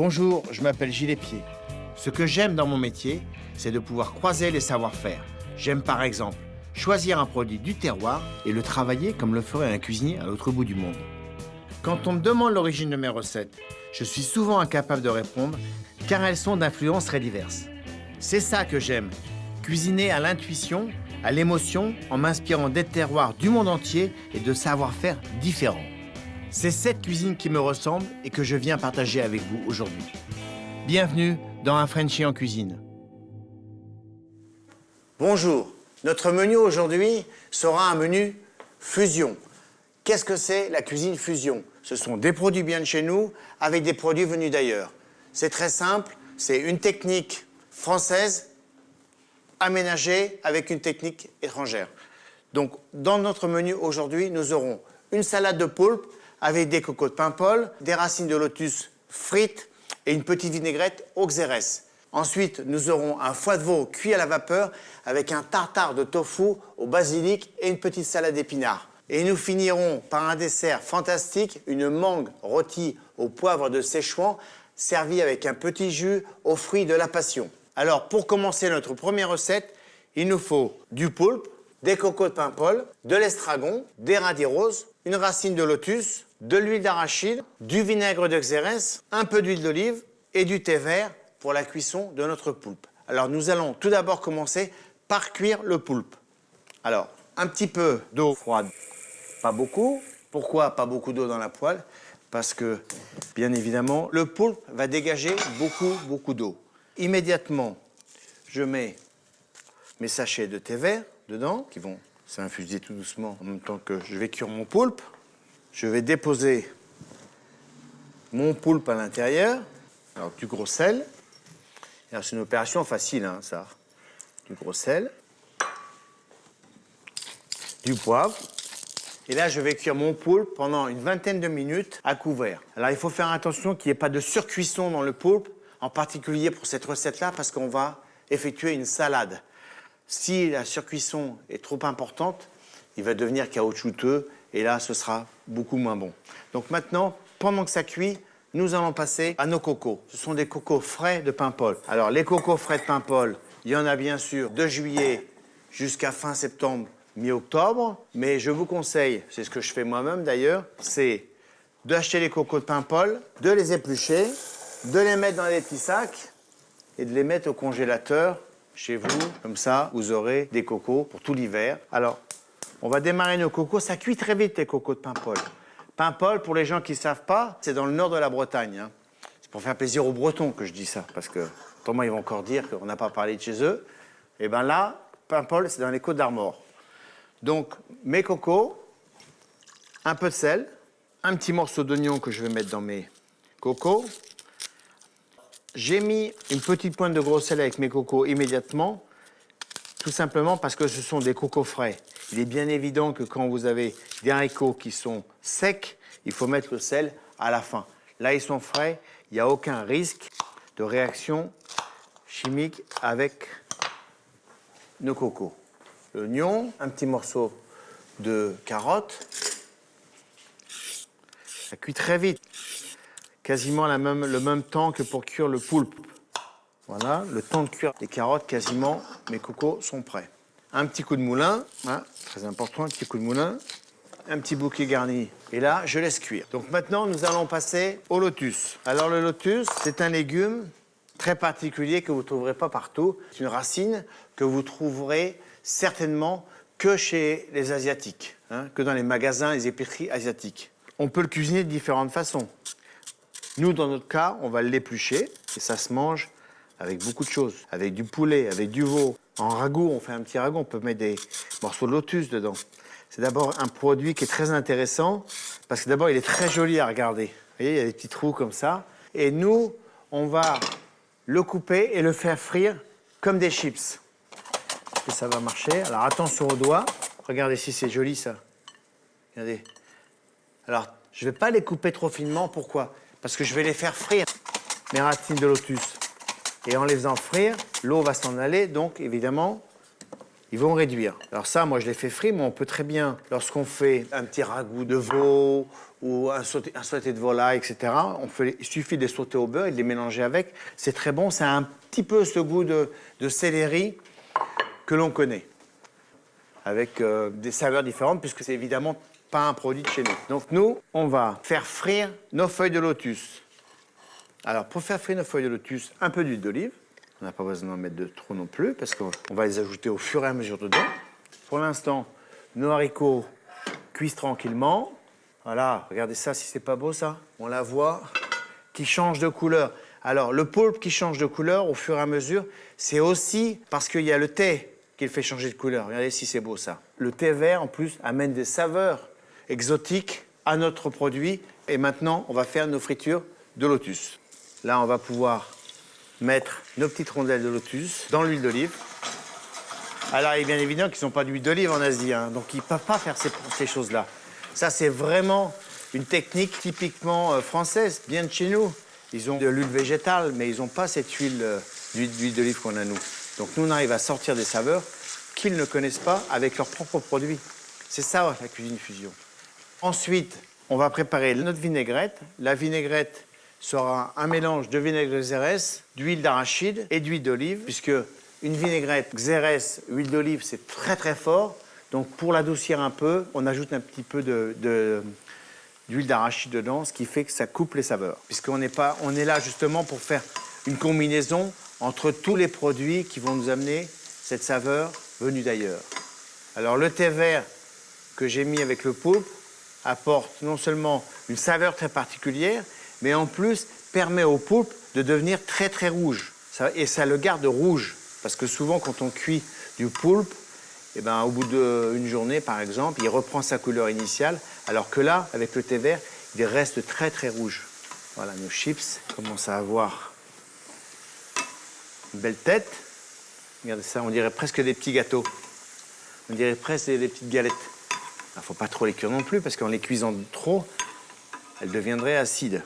Bonjour, je m'appelle Gilles Épier. Ce que j'aime dans mon métier, c'est de pouvoir croiser les savoir-faire. J'aime par exemple choisir un produit du terroir et le travailler comme le ferait un cuisinier à l'autre bout du monde. Quand on me demande l'origine de mes recettes, je suis souvent incapable de répondre car elles sont d'influences très diverses. C'est ça que j'aime, cuisiner à l'intuition, à l'émotion, en m'inspirant des terroirs du monde entier et de savoir-faire différents. C'est cette cuisine qui me ressemble et que je viens partager avec vous aujourd'hui. Bienvenue dans Un Frenchie en cuisine. Bonjour, notre menu aujourd'hui sera un menu fusion. Qu'est-ce que c'est la cuisine fusion? Ce sont des produits bien de chez nous avec des produits venus d'ailleurs. C'est très simple, c'est une technique française aménagée avec une technique étrangère. Donc, dans notre menu aujourd'hui, nous aurons une salade de poulpe avec des cocots de Paimpol, des racines de lotus frites et une petite vinaigrette au xérès. Ensuite, nous aurons un foie de veau cuit à la vapeur avec un tartare de tofu au basilic et une petite salade d'épinards. Et nous finirons par un dessert fantastique, une mangue rôtie au poivre de Szechuan, servie avec un petit jus aux fruits de la passion. Alors, pour commencer notre première recette, il nous faut du poulpe, des cocos de Paimpol, de l'estragon, des radis roses, une racine de lotus, de l'huile d'arachide, du vinaigre de xérès, un peu d'huile d'olive et du thé vert pour la cuisson de notre poulpe. Alors, nous allons tout d'abord commencer par cuire le poulpe. Alors, un petit peu d'eau froide, pas beaucoup. Pourquoi pas beaucoup d'eau dans la poêle? Parce que, bien évidemment, le poulpe va dégager beaucoup d'eau. Immédiatement, je mets mes sachets de thé vert dedans, qui vont s'infuser tout doucement en même temps que je vais cuire mon poulpe. Je vais déposer mon poulpe à l'intérieur. Alors, du gros sel. C'est une opération facile, hein, ça. Du gros sel. Du poivre. Et là, je vais cuire mon poulpe pendant une vingtaine de minutes à couvert. Alors, il faut faire attention qu'il n'y ait pas de surcuisson dans le poulpe, en particulier pour cette recette-là, parce qu'on va effectuer une salade. Si la surcuisson est trop importante, il va devenir caoutchouteux, et là, ce sera beaucoup moins bon. Donc maintenant, pendant que ça cuit, nous allons passer à nos cocos. Ce sont des cocos frais de Paimpol. Alors, les cocos frais de Paimpol, il y en a bien sûr de juillet jusqu'à fin septembre, mi-octobre, mais je vous conseille, c'est ce que je fais moi-même d'ailleurs, c'est d'acheter les cocos de Paimpol, de les éplucher, de les mettre dans des petits sacs et de les mettre au congélateur chez vous. Comme ça, vous aurez des cocos pour tout l'hiver. Alors, on va démarrer nos cocos. Ça cuit très vite, les cocos de Paimpol. Paimpol, pour les gens qui ne savent pas, c'est dans le nord de la Bretagne. Hein. C'est pour faire plaisir aux Bretons que je dis ça, parce que autrement, ils vont encore dire qu'on n'a pas parlé de chez eux. Et bien là, Paimpol, c'est dans les Côtes d'Armor. Donc, mes cocos, un peu de sel, un petit morceau d'oignon que je vais mettre dans mes cocos. J'ai mis une petite pointe de gros sel avec mes cocos immédiatement, tout simplement parce que ce sont des cocos frais. Il est bien évident que quand vous avez des haricots qui sont secs, il faut mettre le sel à la fin. Là, ils sont frais, il n'y a aucun risque de réaction chimique avec nos cocos. L'oignon, un petit morceau de carotte. Ça cuit très vite, quasiment le même temps que pour cuire le poulpe. Voilà, le temps de cuire les carottes, quasiment, mes cocos sont prêts. Un petit coup de moulin, hein, très important, un petit coup de moulin, un petit bouquet garni, et là, je laisse cuire. Donc maintenant, nous allons passer au lotus. Alors le lotus, c'est un légume très particulier que vous ne trouverez pas partout. C'est une racine que vous trouverez certainement que chez les Asiatiques, hein, que dans les magasins, les épiceries asiatiques. On peut le cuisiner de différentes façons. Nous, dans notre cas, on va l'éplucher, et ça se mange avec beaucoup de choses, avec du poulet, avec du veau. En ragoût, on fait un petit ragoût, on peut mettre des morceaux de lotus dedans. C'est d'abord un produit qui est très intéressant, parce que d'abord, il est très joli à regarder. Vous voyez, il y a des petits trous comme ça. Et nous, on va le couper et le faire frire comme des chips. Et ça va marcher. Alors, attention aux doigts. Regardez si c'est joli, ça. Regardez. Alors, je ne vais pas les couper trop finement. Pourquoi? Parce que je vais les faire frire, mes racines de lotus. Et en les faisant frire, l'eau va s'en aller, donc évidemment, ils vont réduire. Alors ça, moi, je les fais frire, mais on peut très bien, lorsqu'on fait un petit ragoût de veau ou un sauté de volaille, etc., il suffit de les sauter au beurre et de les mélanger avec. C'est très bon, ça a un petit peu ce goût de céleri que l'on connaît, avec des saveurs différentes, puisque c'est évidemment pas un produit de chez nous. Donc nous, on va faire frire nos feuilles de lotus. Alors, pour faire frire nos feuilles de lotus, un peu d'huile d'olive. On n'a pas besoin d'en mettre de trop non plus, parce qu'on va les ajouter au fur et à mesure dedans. Pour l'instant, nos haricots cuisent tranquillement. Voilà, regardez ça, si c'est pas beau, ça. On la voit qui change de couleur. Alors, le poulpe qui change de couleur au fur et à mesure, c'est aussi parce qu'il y a le thé qui le fait changer de couleur. Regardez si c'est beau, ça. Le thé vert, en plus, amène des saveurs exotiques à notre produit. Et maintenant, on va faire nos fritures de lotus. Là, on va pouvoir mettre nos petites rondelles de lotus dans l'huile d'olive. Alors, il est bien évident qu'ils n'ont pas d'huile d'olive en Asie, hein, donc ils ne peuvent pas faire ces choses-là. Ça, c'est vraiment une technique typiquement française, bien de chez nous. Ils ont de l'huile végétale, mais ils n'ont pas cette huile d'huile d'olive qu'on a nous. Donc nous, on arrive à sortir des saveurs qu'ils ne connaissent pas avec leurs propres produits. C'est ça, la cuisine fusion. Ensuite, on va préparer notre vinaigrette. La vinaigrette sera un mélange de vinaigre de xérès, d'huile d'arachide et d'huile d'olive, puisque une vinaigrette xérès, huile d'olive, c'est très très fort. Donc pour l'adoucir un peu, on ajoute un petit peu d'huile d'arachide dedans, ce qui fait que ça coupe les saveurs. Puisqu'on on est là justement pour faire une combinaison entre tous les produits qui vont nous amener cette saveur venue d'ailleurs. Alors le thé vert que j'ai mis avec le poulpe apporte non seulement une saveur très particulière, mais en plus permet au poulpe de devenir très très rouge. Et ça le garde rouge, parce que souvent quand on cuit du poulpe, eh ben, au bout d'une journée par exemple, il reprend sa couleur initiale, alors que là, avec le thé vert, il reste très très rouge. Voilà, nos chips commencent à avoir une belle tête. Regardez ça, on dirait presque des petits gâteaux. On dirait presque des petites galettes. Il ne faut pas trop les cuire non plus, parce qu'en les cuisant trop, elles deviendraient acides.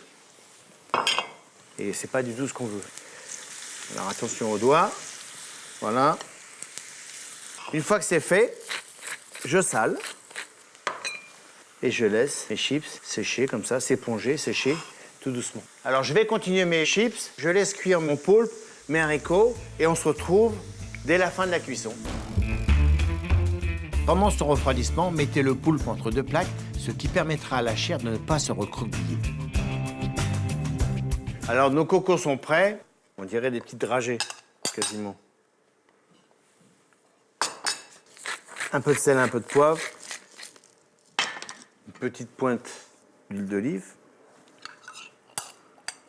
Et c'est pas du tout ce qu'on veut. Alors attention aux doigts. Voilà. Une fois que c'est fait, je sale. Et je laisse mes chips sécher comme ça, s'éponger, sécher, tout doucement. Alors je vais continuer mes chips. Je laisse cuire mon poulpe, mes haricots, et on se retrouve dès la fin de la cuisson. Pendant son refroidissement, mettez le poulpe entre deux plaques, ce qui permettra à la chair de ne pas se recroqueviller. Alors, nos cocos sont prêts. On dirait des petites dragées, quasiment. Un peu de sel, un peu de poivre. Une petite pointe d'huile d'olive.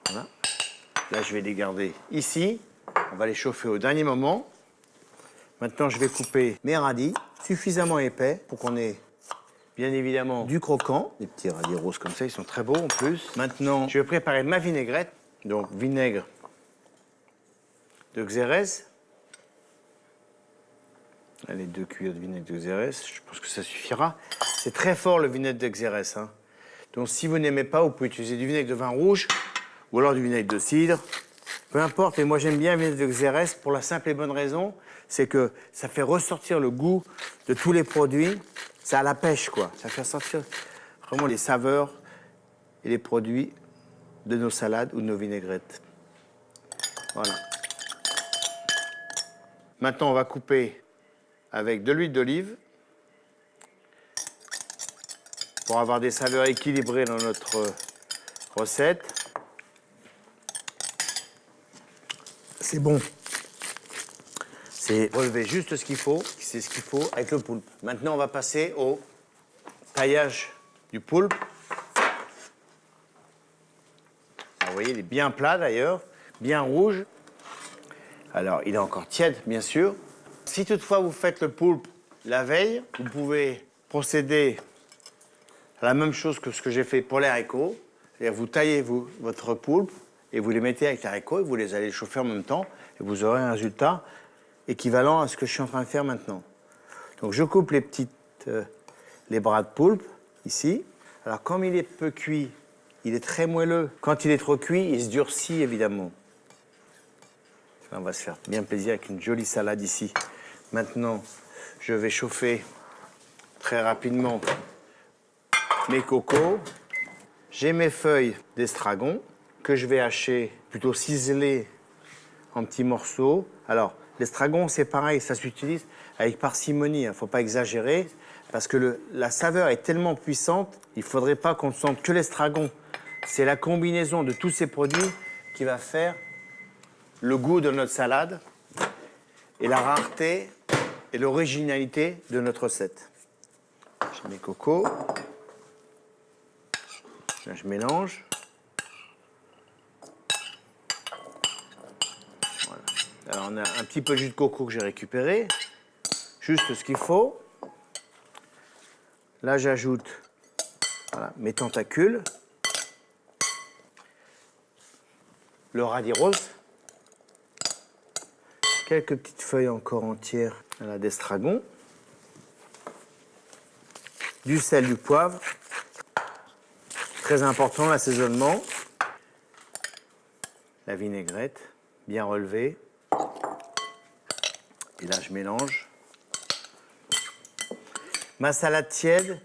Voilà. Là, je vais les garder ici. On va les chauffer au dernier moment. Maintenant, je vais couper mes radis suffisamment épais pour qu'on ait bien évidemment du croquant. Des petits radis roses comme ça, ils sont très beaux en plus. Maintenant, je vais préparer ma vinaigrette. Donc, vinaigre de xérès. Allez, 2 cuillères de vinaigre de xérès, je pense que ça suffira. C'est très fort le vinaigre de xérès, hein. Donc, si vous n'aimez pas, vous pouvez utiliser du vinaigre de vin rouge ou alors du vinaigre de cidre. Peu importe, et moi j'aime bien le vinaigre de xérès pour la simple et bonne raison, c'est que ça fait ressortir le goût de tous les produits. C'est à la pêche, quoi. Ça fait ressortir vraiment les saveurs et les produits de nos salades ou de nos vinaigrettes. Voilà. Maintenant, on va couper avec de l'huile d'olive pour avoir des saveurs équilibrées dans notre recette. C'est bon. C'est relever juste ce qu'il faut, c'est ce qu'il faut avec le poulpe. Maintenant, on va passer au taillage du poulpe. Vous voyez, il est bien plat d'ailleurs, bien rouge. Alors, il est encore tiède, bien sûr. Si toutefois vous faites le poulpe la veille, vous pouvez procéder à la même chose que ce que j'ai fait pour les haricots. C'est-à-dire, vous taillez votre poulpe et vous les mettez avec les haricots et vous les allez chauffer en même temps et vous aurez un résultat équivalent à ce que je suis en train de faire maintenant. Donc, je coupe les bras de poulpe ici. Alors, comme il est peu cuit, il est très moelleux. Quand il est trop cuit, il se durcit, évidemment. Là, on va se faire bien plaisir avec une jolie salade ici. Maintenant, Je vais chauffer très rapidement mes cocos. J'ai mes feuilles d'estragon que je vais hacher, plutôt ciseler en petits morceaux. Alors, l'estragon, c'est pareil, ça s'utilise avec parcimonie, il ne faut pas exagérer, parce que la saveur est tellement puissante, il ne faudrait pas qu'on ne sente que l'estragon. C'est la combinaison de tous ces produits qui va faire le goût de notre salade et la rareté et l'originalité de notre recette. J'ai mes cocos. Là, je mélange. Voilà. Alors, on a un petit peu de jus de coco que j'ai récupéré. Juste ce qu'il faut. Là, j'ajoute mes tentacules. Le radis rose. Quelques petites feuilles encore entières d'estragon. Du sel, du poivre. Très important, l'assaisonnement. La vinaigrette, bien relevée. Et là, je mélange. Ma salade tiède,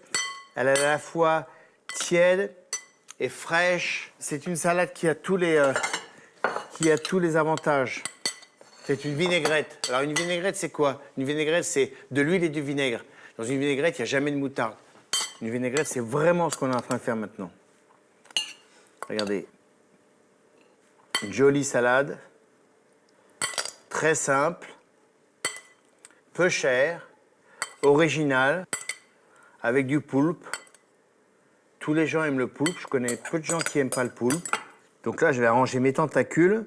elle est à la fois tiède et fraîche. C'est une salade qui a tous les avantages. C'est une vinaigrette. Alors, une vinaigrette, c'est quoi? Une vinaigrette, c'est de l'huile et du vinaigre. Dans une vinaigrette, il n'y a jamais de moutarde. Une vinaigrette, c'est vraiment ce qu'on est en train de faire maintenant. Regardez. Une jolie salade. Très simple. Peu chère. Originale. Avec du poulpe. Tous les gens aiment le poulpe. Je connais peu de gens qui n'aiment pas le poulpe. Donc là, je vais arranger mes tentacules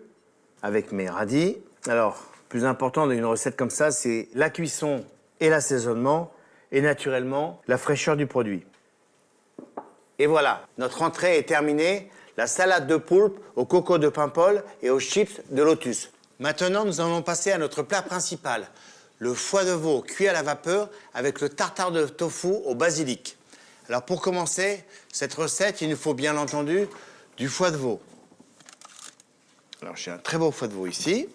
avec mes radis. Alors, le plus important d'une recette comme ça, c'est la cuisson et l'assaisonnement. Et naturellement, la fraîcheur du produit. Et voilà, notre entrée est terminée. La salade de poulpe au coco de Paimpol et aux chips de lotus. Maintenant, nous allons passer à notre plat principal. Le foie de veau cuit à la vapeur avec le tartare de tofu au basilic. Alors pour commencer, cette recette, il nous faut bien entendu du foie de veau. Alors j'ai un très beau foie de veau ici.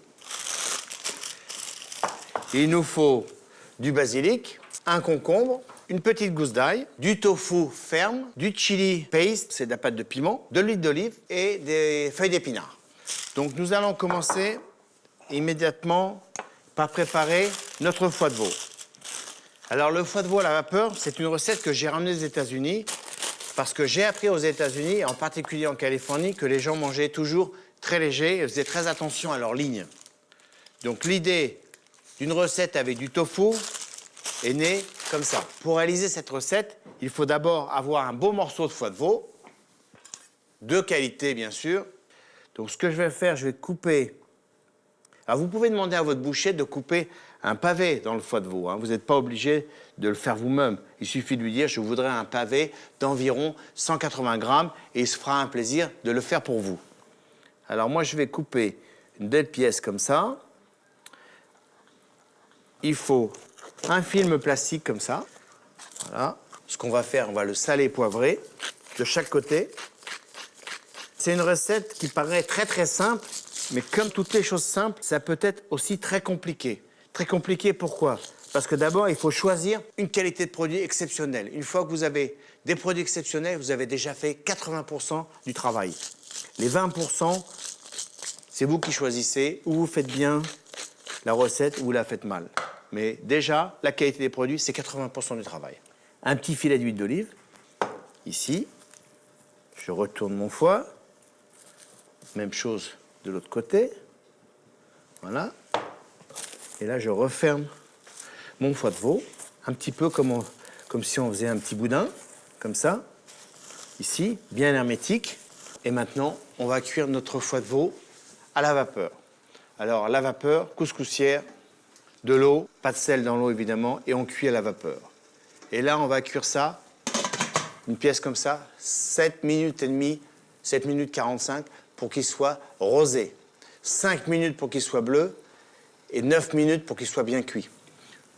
Il nous faut du basilic, un concombre, une petite gousse d'ail, du tofu ferme, du chili paste, c'est de la pâte de piment, de l'huile d'olive et des feuilles d'épinards. Donc nous allons commencer immédiatement par préparer notre foie de veau. Alors le foie de veau à la vapeur, c'est une recette que j'ai ramenée des États-Unis parce que j'ai appris aux États-Unis, en particulier en Californie, que les gens mangeaient toujours très léger et faisaient très attention à leur ligne. Donc l'idée d'une recette avec du tofu est née comme ça. Pour réaliser cette recette, il faut d'abord avoir un beau morceau de foie de veau, de qualité bien sûr. Donc ce que je vais faire, je vais couper. Alors vous pouvez demander à votre boucher de couper un pavé dans le foie de veau. Hein. Vous n'êtes pas obligé de le faire vous-même. Il suffit de lui dire, je voudrais un pavé d'environ 180 grammes et il se fera un plaisir de le faire pour vous. Alors moi, je vais couper une belle pièce comme ça. Il faut un film plastique comme ça. Voilà. Ce qu'on va faire, on va le saler et poivrer de chaque côté. C'est une recette qui paraît très très simple, mais comme toutes les choses simples, ça peut être aussi très compliqué. Très compliqué, pourquoi? Parce que d'abord, il faut choisir une qualité de produit exceptionnelle. Une fois que vous avez des produits exceptionnels, vous avez déjà fait 80% du travail. Les 20%, c'est vous qui choisissez, ou vous faites bien la recette, ou vous la faites mal. Mais déjà, la qualité des produits, c'est 80% du travail. Un petit filet d'huile d'olive, ici. Je retourne mon foie. Même chose de l'autre côté. Voilà. Et là, je referme mon foie de veau, un petit peu comme si on faisait un petit boudin, comme ça. Ici, bien hermétique. Et maintenant, on va cuire notre foie de veau à la vapeur. Alors, la vapeur, couscoussière, de l'eau, pas de sel dans l'eau évidemment, et on cuit à la vapeur. Et là, on va cuire ça, une pièce comme ça, 7 minutes et demie, 7 minutes 45, pour qu'il soit rosé. 5 minutes pour qu'il soit bleu, et 9 minutes pour qu'il soit bien cuit.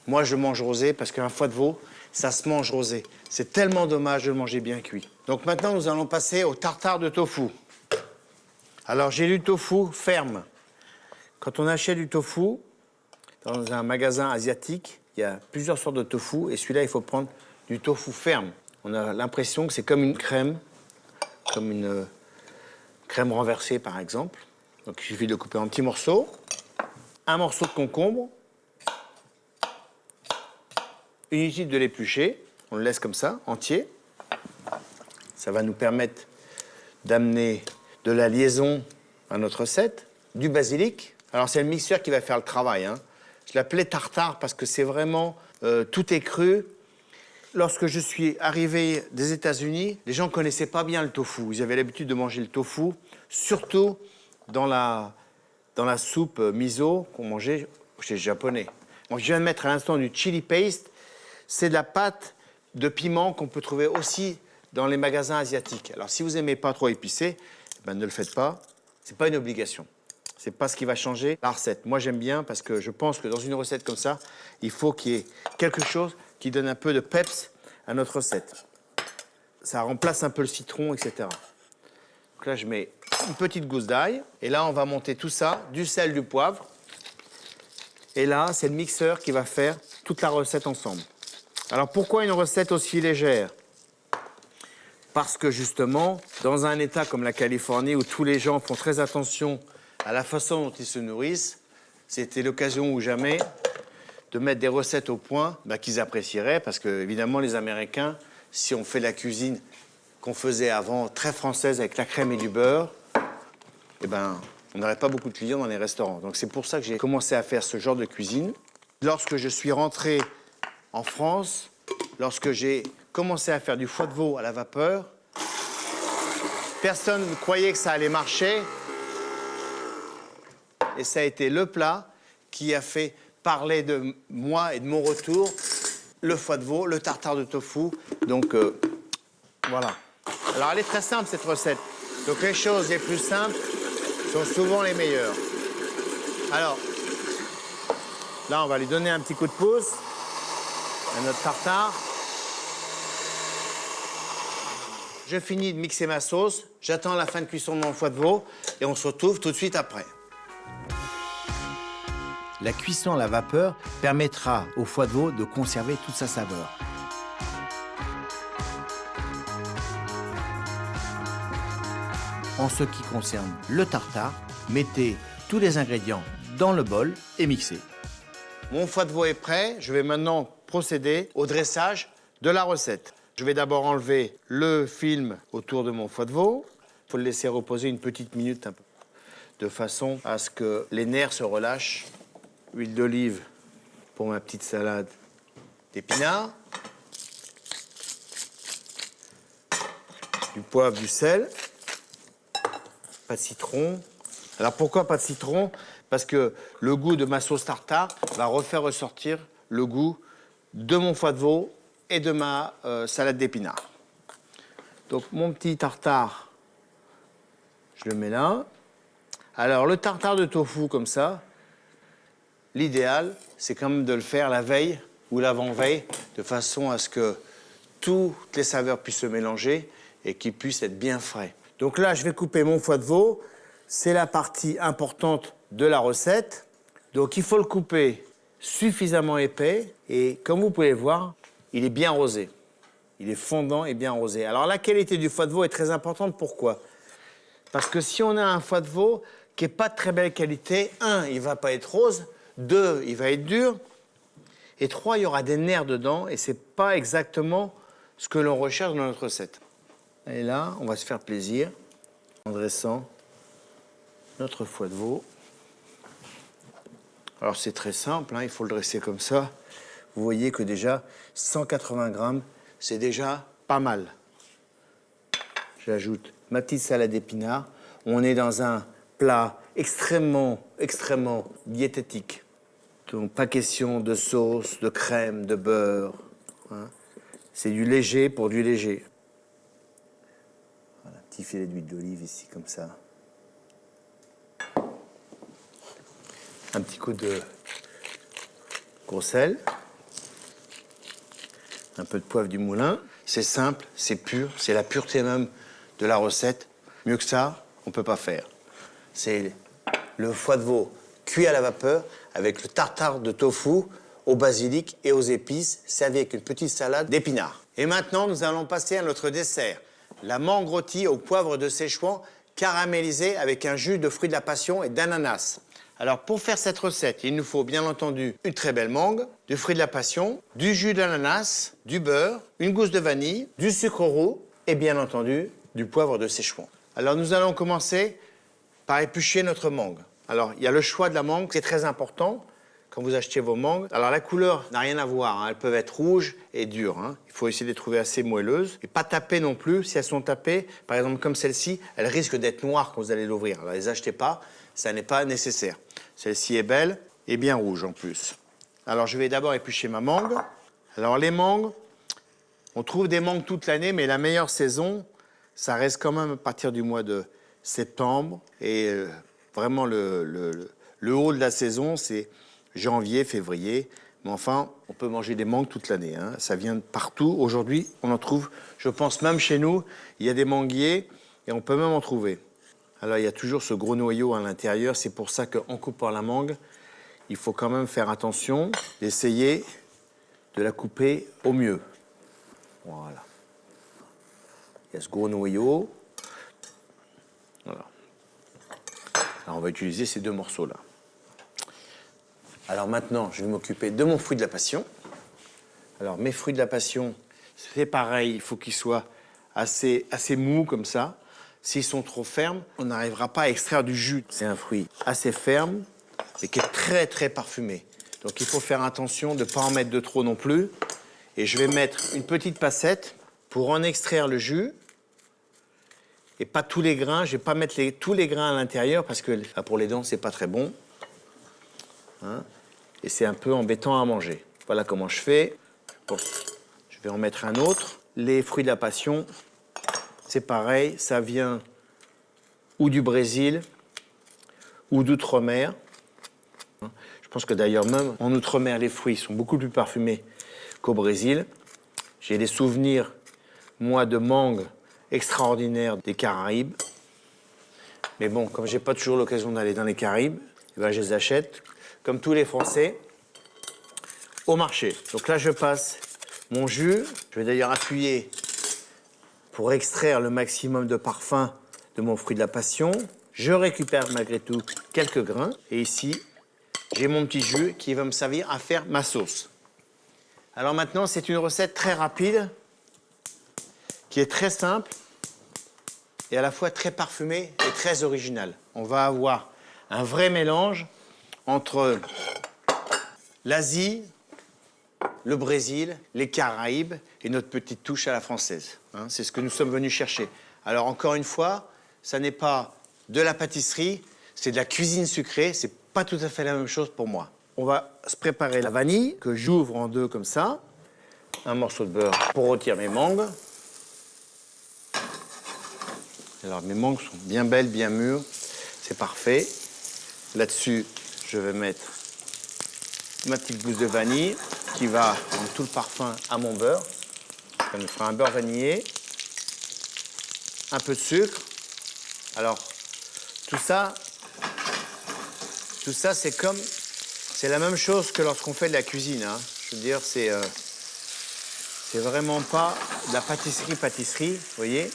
Moi, je mange rosé parce qu'un foie de veau, ça se mange rosé. C'est tellement dommage de le manger bien cuit. Donc maintenant, nous allons passer au tartare de tofu. Alors, j'ai du tofu ferme. Quand on achète du tofu dans un magasin asiatique, il y a plusieurs sortes de tofu et celui-là, il faut prendre du tofu ferme. On a l'impression que c'est comme une crème renversée par exemple. Donc il suffit de le couper en petits morceaux. Un morceau de concombre. Inutile de l'éplucher, on le laisse comme ça, entier. Ça va nous permettre d'amener de la liaison à notre recette. Du basilic. Alors c'est le mixeur qui va faire le travail, hein. Je l'appelais tartare parce que c'est vraiment, tout est cru. Lorsque je suis arrivé des États-Unis, les gens ne connaissaient pas bien le tofu. Ils avaient l'habitude de manger le tofu, surtout dans la soupe miso qu'on mangeait chez les Japonais. Donc, je viens de mettre à l'instant du chili paste. C'est de la pâte de piment qu'on peut trouver aussi dans les magasins asiatiques. Alors, si vous n'aimez pas trop épicé, ben, ne le faites pas. Ce n'est pas une obligation. Ce n'est pas ce qui va changer la recette. Moi, j'aime bien parce que je pense que dans une recette comme ça, il faut qu'il y ait quelque chose qui donne un peu de peps à notre recette. Ça remplace un peu le citron, etc. Donc là, je mets une petite gousse d'ail. Et là, on va monter tout ça, du sel, du poivre. Et là, c'est le mixeur qui va faire toute la recette ensemble. Alors, pourquoi une recette aussi légère? Parce que justement, dans un État comme la Californie, où tous les gens font très attention à la façon dont ils se nourrissent, c'était l'occasion ou jamais de mettre des recettes au point qu'ils apprécieraient, parce que, évidemment, les Américains, si on fait la cuisine qu'on faisait avant, très française, avec la crème et du beurre, eh ben, on n'aurait pas beaucoup de clients dans les restaurants. Donc c'est pour ça que j'ai commencé à faire ce genre de cuisine. Lorsque je suis rentré en France, lorsque j'ai commencé à faire du foie de veau à la vapeur, personne ne croyait que ça allait marcher. Et ça a été le plat qui a fait parler de moi et de mon retour, le foie de veau, le tartare de tofu. Donc, voilà. Alors, elle est très simple, cette recette. Donc, les choses les plus simples sont souvent les meilleures. Alors, là, on va lui donner un petit coup de pouce à notre tartare. Je finis de mixer ma sauce, j'attends la fin de cuisson de mon foie de veau et on se retrouve tout de suite après. La cuisson à la vapeur permettra au foie de veau de conserver toute sa saveur. En ce qui concerne le tartare, mettez tous les ingrédients dans le bol et mixez. Mon foie de veau est prêt, je vais maintenant procéder au dressage de la recette. Je vais d'abord enlever le film autour de mon foie de veau. Il faut le laisser reposer une petite minute, un peu, de façon à ce que les nerfs se relâchent. Huile d'olive pour ma petite salade d'épinards. Du poivre, du sel. Pas de citron. Alors pourquoi pas de citron? Parce que le goût de ma sauce tartare va refaire ressortir le goût de mon foie de veau et de ma salade d'épinards. Donc mon petit tartare, je le mets là. Alors le tartare de tofu comme ça, l'idéal, c'est quand même de le faire la veille ou l'avant-veille, de façon à ce que toutes les saveurs puissent se mélanger et qu'il puisse être bien frais. Donc là, je vais couper mon foie de veau. C'est la partie importante de la recette. Donc il faut le couper suffisamment épais. Et comme vous pouvez le voir, il est bien rosé. Il est fondant et bien rosé. Alors la qualité du foie de veau est très importante. Pourquoi? Parce que si on a un foie de veau qui n'est pas de très belle qualité, 1, il ne va pas être rose. 2, il va être dur. Et 3, il y aura des nerfs dedans. Et ce n'est pas exactement ce que l'on recherche dans notre recette. Et là, on va se faire plaisir en dressant notre foie de veau. Alors c'est très simple, hein, il faut le dresser comme ça. Vous voyez que déjà 180 grammes, c'est déjà pas mal. J'ajoute ma petite salade d'épinards. On est dans un plat extrêmement diététique. Donc pas question de sauce, de crème, de beurre. Hein. C'est du léger pour du léger. Voilà, un petit filet d'huile d'olive ici, comme ça. Un petit coup de gros sel. Un peu de poivre du moulin. C'est simple, c'est pur, c'est la pureté même de la recette. Mieux que ça, on ne peut pas faire. C'est le foie de veau cuit à la vapeur avec le tartare de tofu au basilic et aux épices, servi avec une petite salade d'épinards. Et maintenant, nous allons passer à notre dessert. La mangue rôtie au poivre de Szechuan, caramélisée avec un jus de fruits de la passion et d'ananas. Alors, pour faire cette recette, il nous faut bien entendu une très belle mangue, du fruit de la passion, du jus d'ananas, du beurre, une gousse de vanille, du sucre roux et bien entendu du poivre de Szechuan. Alors, nous allons commencer par éplucher notre mangue. Alors, il y a le choix de la mangue, c'est très important quand vous achetez vos mangues. Alors, la couleur n'a rien à voir, hein. Elles peuvent être rouges et dures, hein. Il faut essayer de les trouver assez moelleuses et pas tapées non plus. Si elles sont tapées, par exemple comme celle-ci, elles risquent d'être noires quand vous allez l'ouvrir. Alors, les achetez pas, ça n'est pas nécessaire. Celle-ci est belle et bien rouge en plus. Alors, je vais d'abord éplucher ma mangue. Alors, les mangues, on trouve des mangues toute l'année, mais la meilleure saison, ça reste quand même à partir du mois de septembre. Et vraiment, le haut de la saison, c'est janvier, février. Mais enfin, on peut manger des mangues toute l'année, hein. Ça vient de partout. Aujourd'hui, on en trouve, je pense même chez nous, il y a des manguiers et on peut même en trouver. Alors, il y a toujours ce gros noyau à l'intérieur. C'est pour ça qu'en coupant la mangue, il faut quand même faire attention d'essayer de la couper au mieux. Voilà. Il y a ce gros noyau. Voilà. Alors, on va utiliser ces deux morceaux-là. Alors maintenant, je vais m'occuper de mon fruit de la passion. Alors, mes fruits de la passion, c'est pareil. Il faut qu'ils soient assez mous comme ça. S'ils sont trop fermes, on n'arrivera pas à extraire du jus. C'est un fruit assez ferme et qui est très, très parfumé. Donc, il faut faire attention de ne pas en mettre de trop non plus. Et je vais mettre une petite passette pour en extraire le jus. Et pas tous les grains. Je ne vais pas mettre tous les grains à l'intérieur parce que pour les dents, c'est pas très bon. Hein? Et c'est un peu embêtant à manger. Voilà comment je fais. Bon, je vais en mettre un autre. Les fruits de la passion, c'est pareil. Ça vient ou du Brésil ou d'outre-mer. Je pense que d'ailleurs, même en outre-mer, les fruits sont beaucoup plus parfumés qu'au Brésil. J'ai des souvenirs, moi, de mangue extraordinaires des Caraïbes. Mais bon, comme j'ai pas toujours l'occasion d'aller dans les Caraïbes, eh ben, je les achète, comme tous les Français, au marché. Donc là, je passe mon jus. Je vais d'ailleurs appuyer pour extraire le maximum de parfum de mon fruit de la passion. Je récupère malgré tout quelques grains. Et ici, j'ai mon petit jus qui va me servir à faire ma sauce. Alors maintenant, c'est une recette très rapide, qui est très simple et à la fois très parfumée et très originale. On va avoir un vrai mélange entre l'Asie, le Brésil, les Caraïbes et notre petite touche à la française. Hein, c'est ce que nous sommes venus chercher. Alors encore une fois, ça n'est pas de la pâtisserie, c'est de la cuisine sucrée, c'est pas tout à fait la même chose pour moi. On va se préparer la vanille, que j'ouvre en deux comme ça. Un morceau de beurre pour rôtir mes mangues. Alors mes mangues sont bien belles, bien mûres, c'est parfait. Là-dessus, je vais mettre ma petite gousse de vanille qui va rendre tout le parfum à mon beurre. Ça me fera un beurre vanillé. Un peu de sucre. Alors, tout ça, c'est la même chose que lorsqu'on fait de la cuisine, hein. Je veux dire, c'est vraiment pas de la pâtisserie, vous voyez.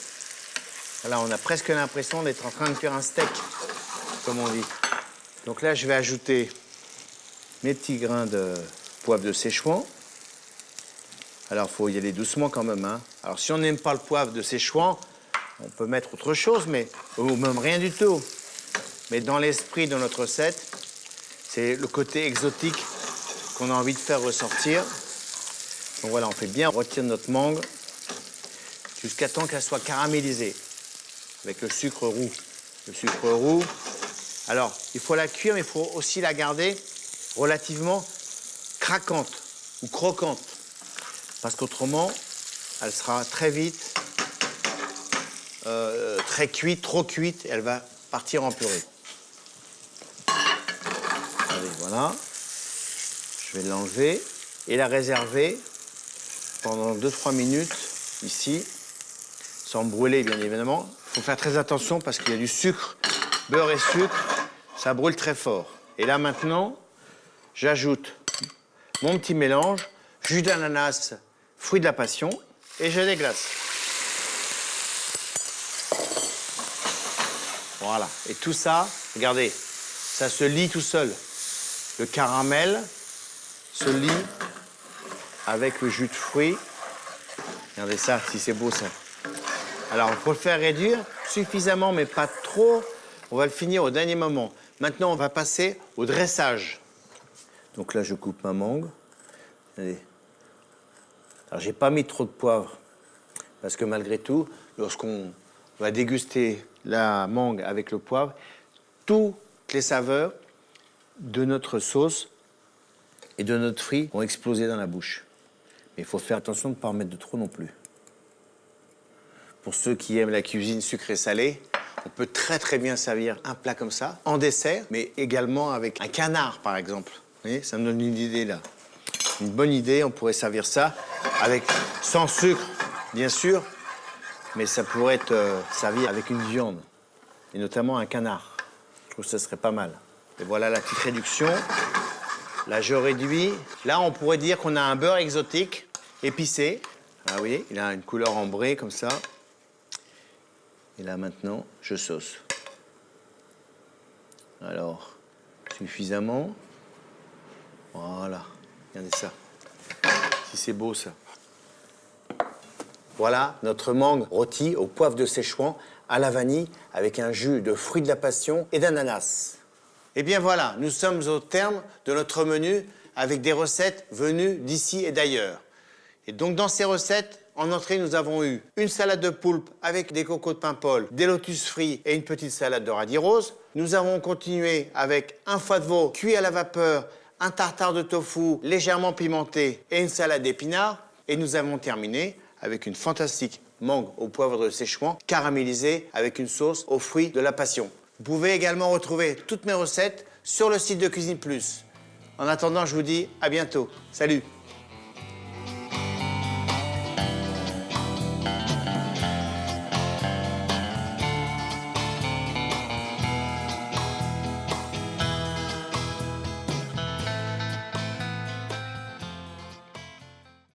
Là, on a presque l'impression d'être en train de faire un steak, comme on dit. Donc là, je vais ajouter mes petits grains de poivre de Szechuan. Alors, il faut y aller doucement quand même, hein. Alors, si on n'aime pas le poivre de Szechuan, on peut mettre autre chose, ou même rien du tout. Mais dans l'esprit de notre recette, c'est le côté exotique qu'on a envie de faire ressortir. Donc voilà, on fait bien rôtir notre mangue jusqu'à temps qu'elle soit caramélisée avec le sucre roux. Le sucre roux, alors, il faut la cuire, mais il faut aussi la garder relativement craquante ou croquante. Parce qu'autrement, elle sera très vite très cuite, trop cuite, et elle va partir en purée. Allez, voilà. Je vais l'enlever et la réserver pendant 2-3 minutes ici, sans brûler bien évidemment. Il faut faire très attention parce qu'il y a du sucre, beurre et sucre, ça brûle très fort. Et là maintenant, j'ajoute mon petit mélange, jus d'ananas, fruits de la passion, et je déglace. Voilà. Et tout ça, regardez, ça se lie tout seul. Le caramel se lie avec le jus de fruits. Regardez ça, si c'est beau ça. Alors, pour le faire réduire suffisamment, mais pas trop, on va le finir au dernier moment. Maintenant, on va passer au dressage. Donc là, je coupe ma mangue. Allez. Alors, j'ai pas mis trop de poivre, parce que malgré tout, lorsqu'on va déguster la mangue avec le poivre, toutes les saveurs de notre sauce et de notre fruit vont exploser dans la bouche. Mais il faut faire attention de ne pas en mettre de trop non plus. Pour ceux qui aiment la cuisine sucrée-salée, on peut très bien servir un plat comme ça, en dessert, mais également avec un canard, par exemple. Vous voyez, ça me donne une idée, là. Une bonne idée, on pourrait servir ça sans sucre, bien sûr, mais ça pourrait être servi avec une viande, et notamment un canard. Je trouve que ça serait pas mal. Et voilà la petite réduction. Là, je réduis. Là, on pourrait dire qu'on a un beurre exotique, épicé. Ah oui, il a une couleur ambrée, comme ça. Et là, maintenant, je sauce. Alors, suffisamment. Voilà. Regardez ça. Si c'est beau, ça. Voilà notre mangue rôtie au poivre de Szechuan à la vanille avec un jus de fruits de la passion et d'ananas. Et bien voilà, nous sommes au terme de notre menu avec des recettes venues d'ici et d'ailleurs. Et donc dans ces recettes, en entrée, nous avons eu une salade de poulpe avec des cocos de Paimpol, des lotus frits et une petite salade de radis rose. Nous avons continué avec un foie de veau cuit à la vapeur, un tartare de tofu légèrement pimenté et une salade d'épinards. Et nous avons terminé avec une fantastique mangue au poivre de Szechuan caramélisée avec une sauce aux fruits de la passion. Vous pouvez également retrouver toutes mes recettes sur le site de Cuisine Plus. En attendant, je vous dis à bientôt. Salut!